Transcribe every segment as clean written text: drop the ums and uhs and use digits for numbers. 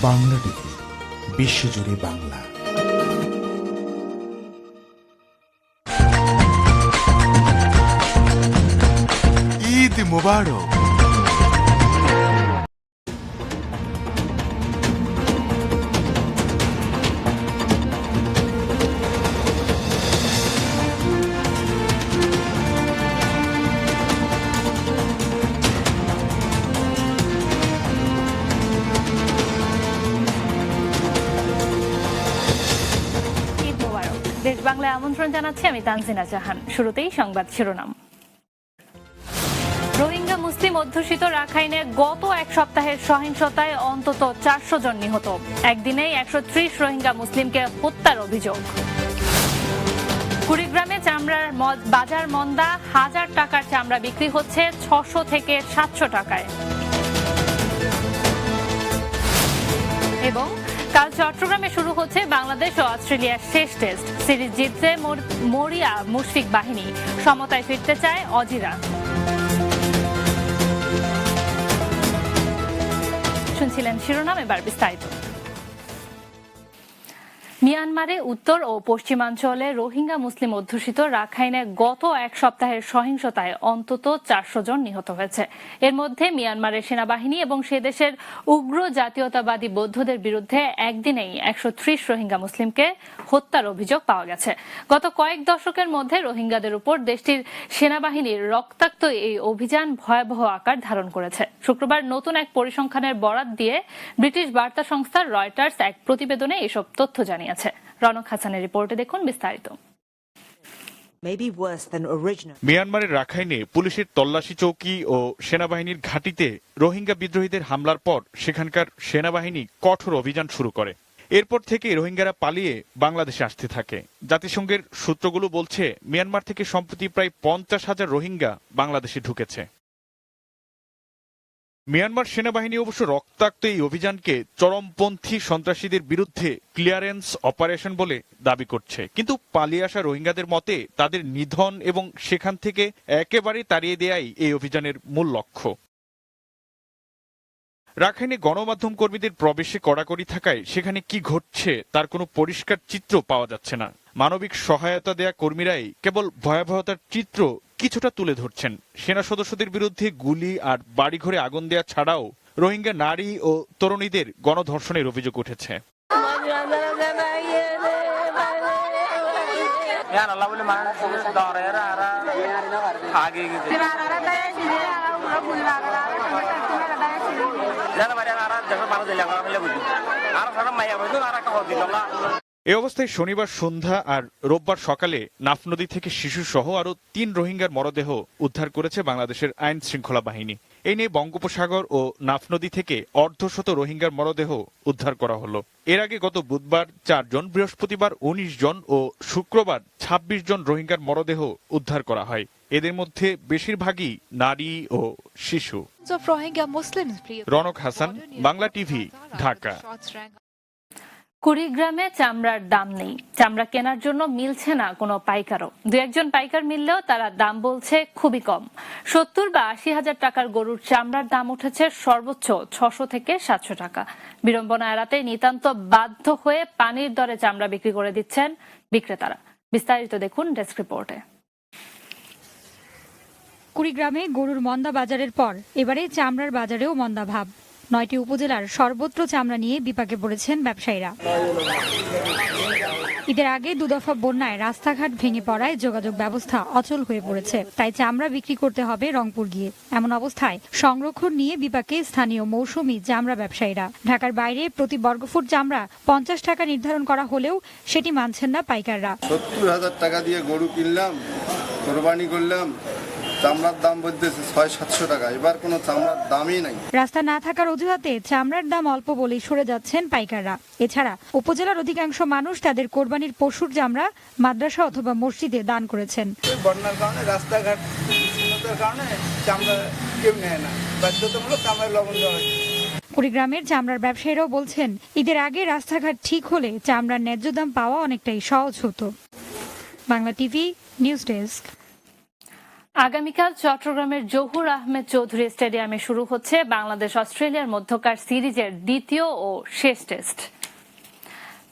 Bangla TV, বিশ্বজুড়ে বাংলা। ঈদ মোবারক। দেশ বাংলায় আমন্ত্রণ জানাচ্ছি আমি তানজিনা জাহান। শুরুতেই সংবাদ শিরোনাম। রোহিঙ্গা মুসলিম অধ্যুষিত রাখাইনে গত এক সপ্তাহের সহিংসতায় অন্তত 400 জন নিহত। একদিনেই 130 রোহিঙ্গা মুসলিমকে হত্যার অভিযোগ। কুড়িগ্রামে চামড়ার বাজার মন্দা, 1000 টাকার চামড়া বিক্রি হচ্ছে 600 থেকে 700 টাকায়। এবং কাল চট্টগ্রামে শুরু হচ্ছে বাংলাদেশ ও অস্ট্রেলিয়ার শেষ টেস্ট। সিরিজ জিততে মরিয়া মুশফিক বাহিনী, সমতায় ফিরতে চায় অজিরা। শুনছিলেন শিরোনাম, এবার বিস্তারিত। মিয়ানমারে উত্তর ও পশ্চিমাঞ্চলে রোহিঙ্গা মুসলিম অধ্যুষিত রাখাইনে গত এক সপ্তাহের সহিংসতায় অন্তত 400 জন নিহত হয়েছে। এর মধ্যে মিয়ানমারের সেনাবাহিনী এবং সে দেশের উগ্র জাতীয়তাবাদী বৌদ্ধদের বিরুদ্ধে একদিনেই 130 রোহিঙ্গা মুসলিমকে হত্যার অভিযোগ পাওয়া গেছে। গত কয়েক দশকের মধ্যে রোহিঙ্গাদের উপর দেশটির সেনাবাহিনীর রক্তাক্ত এই অভিযান ভয়াবহ আকার ধারণ করেছে। শুক্রবার নতুন এক পরিসংখ্যানের বরাত দিয়ে ব্রিটিশ বার্তা সংস্থা রয়টার্স এক প্রতিবেদনে এসব তথ্য জানিয়েছে। রনক হাসানের রিপোর্টে দেখুন বিস্তারিত। মিয়ানমারের রাখাইনে পুলিশের তল্লাশি চৌকি ও সেনাবাহিনীর ঘাঁটিতে রোহিঙ্গা বিদ্রোহীদের হামলার পর সেখানকার সেনাবাহিনী কঠোর অভিযান শুরু করে। এরপর থেকে রোহিঙ্গারা পালিয়ে বাংলাদেশে আসতে থাকে। জাতিসংঘের সূত্রগুলো বলছে, মিয়ানমার থেকে সম্প্রতি প্রায় 50,000 রোহিঙ্গা বাংলাদেশে ঢুকেছে। মিয়ানমার সেনাবাহিনী অবশ্য রক্তাক্ত এই অভিযানকে চরমপন্থী সন্ত্রাসীদের বিরুদ্ধে ক্লিয়ারেন্স অপারেশন বলে দাবি করছে। কিন্তু পালিয়ে আসা রোহিঙ্গাদের মতে তাদের নিধন এবং সেখান থেকে একেবারে তাড়িয়ে দেয়াই এই অভিযানের মূল লক্ষ্য। রাখাইনে গণমাধ্যম কর্মীদের প্রবেশে কড়াকড়ি থাকায় সেখানে কি ঘটছে তার কোনো পরিষ্কার চিত্র পাওয়া যাচ্ছে না। মানবিক সহায়তা দেয়া কর্মীরাই কেবল ভয়াবহতার চিত্র কিছুটা তুলে ধরছেন। সেনা সদস্যদের বিরুদ্ধে গুলি আর বাড়িঘরে আগুন দেয়া ছাড়াও রোহিঙ্গা নারী ও তরুণীদের গণধর্ষণের অভিযোগ উঠেছে। এ অবস্থায় শনিবার সন্ধ্যা আর রোববার সকালে নাফ নদী থেকে শিশুসহ আরো 3 রোহিঙ্গার মরদেহ উদ্ধার করেছে বাংলাদেশের আইন শৃঙ্খলা বাহিনী। এই নিয়ে বঙ্গোপসাগর ও নাফ নদী থেকে অর্ধশত রোহিঙ্গার মরদেহ উদ্ধার করা হলো। এর আগে গত বুধবার 4 জন, বৃহস্পতিবার 19 জন ও শুক্রবার 26 জন রোহিঙ্গার মরদেহ উদ্ধার করা হয়। এদের মধ্যে বেশিরভাগই নারী ও শিশু। রনক হাসান, বাংলা টিভি, ঢাকা। কুড়িগ্রামে চামড়ার দাম নেই। চামড়া কেনার জন্য মিলছে না কোনো পাইকারও। 2-1 পাইকার মিললেও তারা দাম বলছে খুবই কম। 70 বা 80 হাজার টাকার গরুর চামড়ার দাম উঠেছে সর্বোচ্চ 600 থেকে 700 টাকা। বিড়ম্বনা এড়াতে নিতান্ত বাধ্য হয়ে পানির দরে চামড়া বিক্রি করে দিচ্ছেন বিক্রেতারা। বিস্তারিত দেখুন ডেস্ক রিপোর্টে। কুড়িগ্রামে গরুর মন্দা বাজারের পর এবারে চামড়ার বাজারেও মন্দা ভাব। 9টি উপজেলার সর্বত্র চামড়া নিয়ে বিপাকে পড়েছেন ব্যবসায়ীরা। ঈদের আগে 2 দফা বন্যায় রাস্তাঘাট ভেঙে পড়ায় যোগাযোগ ব্যবস্থা অচল হয়ে পড়েছে। তাই চামড়া বিক্রি করতে হবে রংপুর গিয়ে। এমন অবস্থায় সংরক্ষণ নিয়ে বিপাকে স্থানীয় মৌসুমী চামড়া ব্যবসায়ীরা। ঢাকার বাইরে প্রতি বর্গফুট চামড়া 50 টাকা নির্ধারণ করা হলেও সেটি মানছেন না পাইকাররা। 70,000 টাকা দিয়ে গরু কিনলাম, কোরবানি করলাম, চামড়ার দাম বলতেছে 600-700 টাকা। এবার কোনো চামড়ার দামই নাই। রাস্তা না থাকার অজুহাতে চামড়ার দাম অল্প বলেই সরে যাচ্ছেন পাইকাররা। এছাড়া উপজেলার অধিকাংশ মানুষ তাদের কোরবানির পশুর চামড়া মাদ্রাসা অথবা মসজিদে দান করেছেন। বন্যার কারণে রাস্তাঘাট বিচ্ছিন্নতার কারণে চামড়া কেউ নেয় না, বাধ্যতামূলক চামড়ার লবণ দেওয়া হয়। কুড়িগ্রামের চামড়ার ব্যবসায়ীরাও বলছেন, ঈদের আগে রাস্তাঘাট ঠিক হলে চামড়ার ন্যায্য দাম পাওয়া অনেকটাই সহজ হতো। Bangla TV news desk. আগামীকাল চট্টগ্রামের জহুর আহমেদ চৌধুরী স্টেডিয়ামে শুরু হচ্ছে বাংলাদেশ অস্ট্রেলিয়ার মধ্যকার সিরিজের দ্বিতীয় ও শেষ টেস্ট।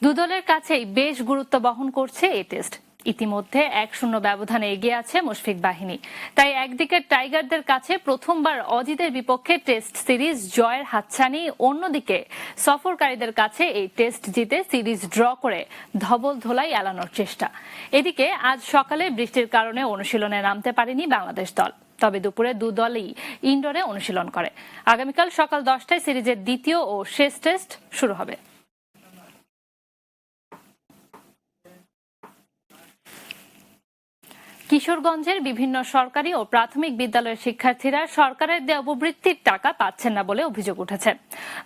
দুদলের কাছেই বেশ গুরুত্ব বহন করছে এই টেস্ট। ইতিমধ্যে 1-0 ব্যবধানে এগিয়ে আছে মুশফিক বাহিনী। তাই একদিকে টাইগারদের কাছে প্রথমবার অজিতের বিপক্ষে টেস্ট সিরিজ জয়ের হাতছানি, অন্যদিকে সফরকারীদের কাছে এই টেস্ট জিতে সিরিজ ড্র করে ধবল ধোলাই এড়ানোর চেষ্টা। এদিকে আজ সকালে বৃষ্টির কারণে অনুশীলনে নামতে পারেনি বাংলাদেশ দল। তবে দুপুরে দুদলই ইনডোরে অনুশীলন করে। আগামীকাল সকাল 10টায় সিরিজের দ্বিতীয় ও শেষ টেস্ট শুরু হবে। কিশোরগঞ্জের বিভিন্ন সরকারি ও প্রাথমিক বিদ্যালয়ের শিক্ষার্থীরা সরকারের দেয়া উপবৃত্তির টাকা পাচ্ছেন না বলে অভিযোগ উঠেছে।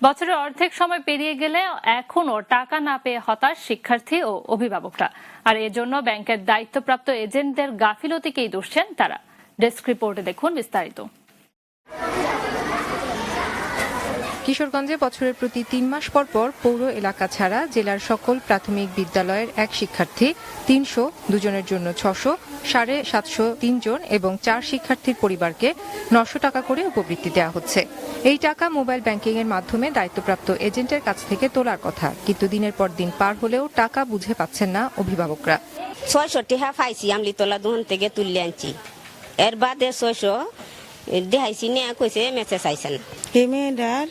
বছরের অর্ধেক সময় পেরিয়ে গেলে এখনও টাকা না পেয়ে হতাশ শিক্ষার্থী ও অভিভাবকরা। আর এজন্য ব্যাংকের দায়িত্বপ্রাপ্ত এজেন্টদের গাফিলতিকেই দোষছেন তারা। ডেস্ক রিপোর্টে দেখুন বিস্তারিত। কিশোরগঞ্জে বছরের প্রতি 3 মাস পর পর পৌর এলাকা ছাড়া জেলার সকল প্রাথমিক বিদ্যালয়ের এক শিক্ষার্থী 300, দুজনের জন্য 600, 750 3 জন এবং 4 শিক্ষার্থীর পরিবারকে 900 টাকা করে উপবৃত্তি দেওয়া হচ্ছে। এই টাকা মোবাইল ব্যাংকিং এর মাধ্যমে দায়িত্বপ্রাপ্ত এজেন্টের কাছ থেকে তোলার কথা, কিন্তু দিনের পর দিন পার হলেও টাকা বুঝে পাচ্ছেন না অভিভাবকরা। 600 টাকা পাইছি, আমি তোলা দোকান থেকে তুলে আনছি। এর বাদে 600 দেখাইছি নিয়ে কইছে মেসেজ আইছে না। পেমেন্ট আর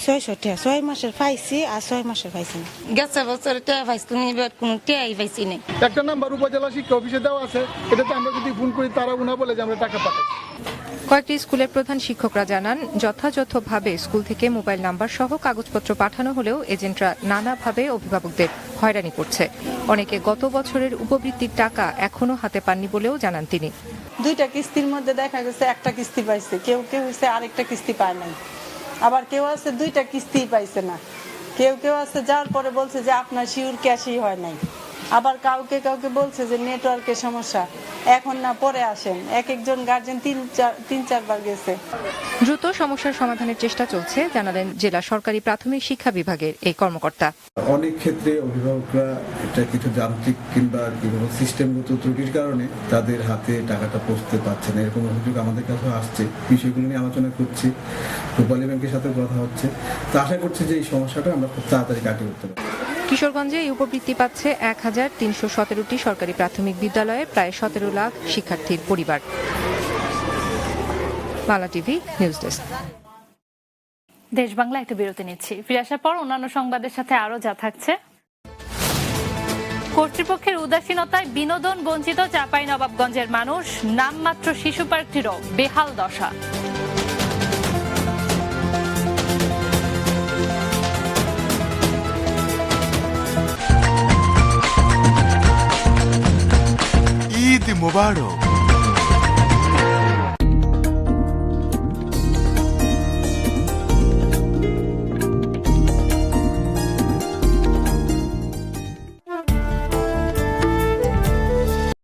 600 টাকা 6 মাসের পাইছি আর 6 মাসের পাইছি না। গেছে বছর টাকা পাইছি, এবার কোনো টাকাই পাইছি না। একটা নাম্বার উপজেলা শিক্ষা অফিসে দেওয়া আছে, এটাতে আমরা যদি ফোন করি তারা উনা বলে যে আমরা টাকা পাঠাই। কয়েকটি স্কুলের প্রধান শিক্ষকরা জানান, যথাযথভাবে স্কুল থেকে মোবাইল নাম্বার সহ কাগজপত্র পাঠানো হলেও এজেন্টরা নানাভাবে অভিভাবকদের হয়রানি করছে। অনেকে গত বছরের উপবৃত্তির টাকা এখনো হাতে পাননি বলেও জানান তিনি। 2টা কিস্তির মধ্যে দেখা গেছে একটা কিস্তি পাইছে, কেউ হইছে আরেকটা কিস্তি পায় নাই, আবার কেউ আছে 2টা কিস্তি পাইছে না, কেউ আছে যাওয়ার পরে বলছে যে আপনার শিওর ক্যাশই হয় নাই, আবার কাউকে বলছে যে নেটওয়ার্কের সমস্যা, এখন না পরে আসেন। একজন গার্জেন 3-4 বার গেছে। দ্রুত সমস্যার সমাধানের চেষ্টা চলছে জানালেন জেলা সরকারি প্রাথমিক শিক্ষা বিভাগের এই কর্মকর্তা। অনেক ক্ষেত্রে অভিভাবকরা এটা কিছু যান্ত্রিক কিংবা সিস্টেমগত ত্রুটির কারণে তাদের হাতে টাকাটা পৌঁছতে পারছে না, এরকম অভিযোগ আমাদের কাছে আসছে। বিষয়গুলো নিয়ে আলোচনা করছি, রূপালী ব্যাংকের সাথে কথা হচ্ছে। তো আশা করছি যে এই সমস্যাটা আমরা খুব তাড়াতাড়ি কাটিয়ে উঠতে পারবো। কিশোরগঞ্জে এই উপবৃত্তি পাচ্ছে 1317টি সরকারি প্রাথমিক বিদ্যালয়ে প্রায় 17 লাখ শিক্ষার্থীর পরিবার। Bangla TV news desk. দেশ বাংলা একটা বিরতি নিচ্ছি, ফিরে আসার পর অন্যান্য সংবাদের সাথে আরো যা থাকছে। কর্তৃপক্ষের উদাসীনতায় বিনোদন বঞ্চিত চাঁপাইনবাবগঞ্জের মানুষ, নামমাত্র শিশু পার্কটিরও বেহাল দশা। ঈদ মোবারক।